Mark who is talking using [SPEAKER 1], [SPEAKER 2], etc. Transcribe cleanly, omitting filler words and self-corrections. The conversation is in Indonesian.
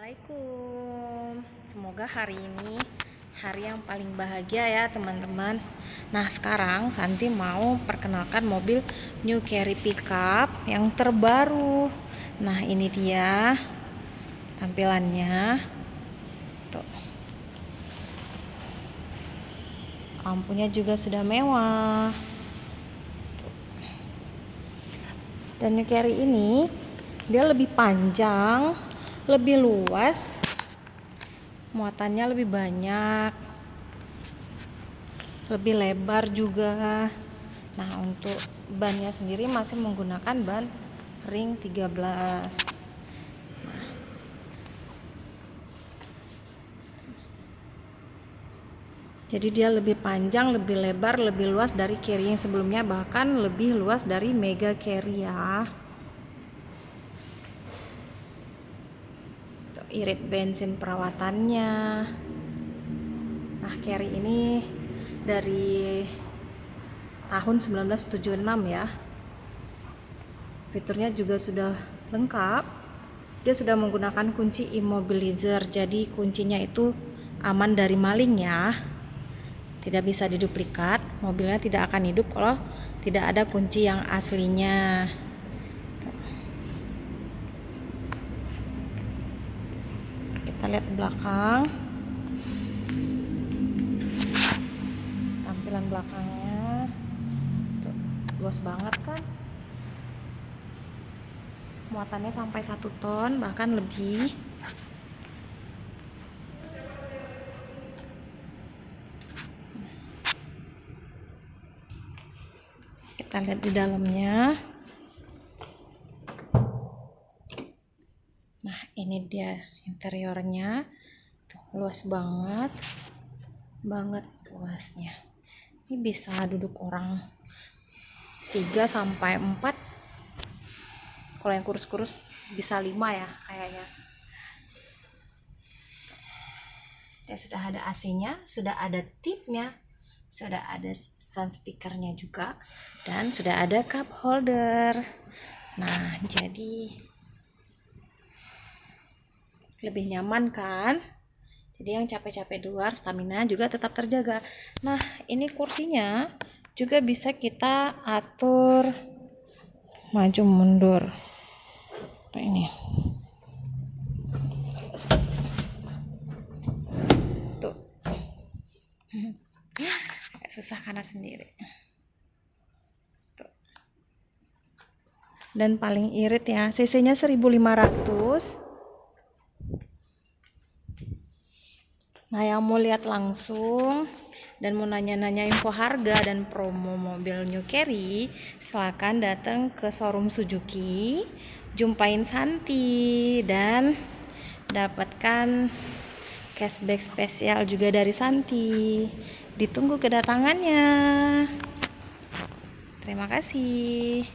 [SPEAKER 1] Assalamualaikum. Semoga hari ini hari yang paling bahagia ya teman-teman. Nah sekarang Santi mau perkenalkan mobil New Carry Pickup yang terbaru. Nah ini dia tampilannya. Tuh. Lampunya juga sudah mewah. Dan New Carry ini dia lebih panjang, lebih luas, muatannya lebih banyak, lebih lebar juga. Nah untuk bannya sendiri masih menggunakan ban ring 13. Jadi dia lebih panjang, lebih lebar, lebih luas dari Carry yang sebelumnya, bahkan lebih luas dari Mega Carry ya. Irit bensin perawatannya. Nah Carry ini dari tahun 1976 ya. Fiturnya juga sudah lengkap. Dia sudah menggunakan kunci immobilizer, jadi kuncinya itu aman dari maling ya. Tidak bisa diduplikat. Mobilnya tidak akan hidup kalau tidak ada kunci yang aslinya. Kita lihat belakang, tampilan belakangnya tuh, luas banget kan, muatannya sampai 1 ton bahkan lebih. Kita lihat di dalamnya. Nah ini dia interiornya, tuh, luas banget luasnya. Ini bisa duduk orang 3 sampai 4. Kalau yang kurus-kurus bisa 5 ya kayaknya. Ya sudah ada AC-nya, sudah ada tipnya, sudah ada sound speakernya juga, dan sudah ada cup holder. Nah jadi lebih nyaman kan, jadi yang capek-capek di luar stamina juga tetap terjaga. Nah ini kursinya juga bisa kita atur maju mundur. Nah, ini tuh susah karena sendiri tuh. Dan paling irit ya, cc nya 1500. Nah yang mau lihat langsung dan mau nanya-nanya info harga dan promo mobil New Carry, silakan datang ke showroom Suzuki, jumpain Santi dan dapatkan cashback spesial juga dari Santi. Ditunggu kedatangannya. Terima kasih.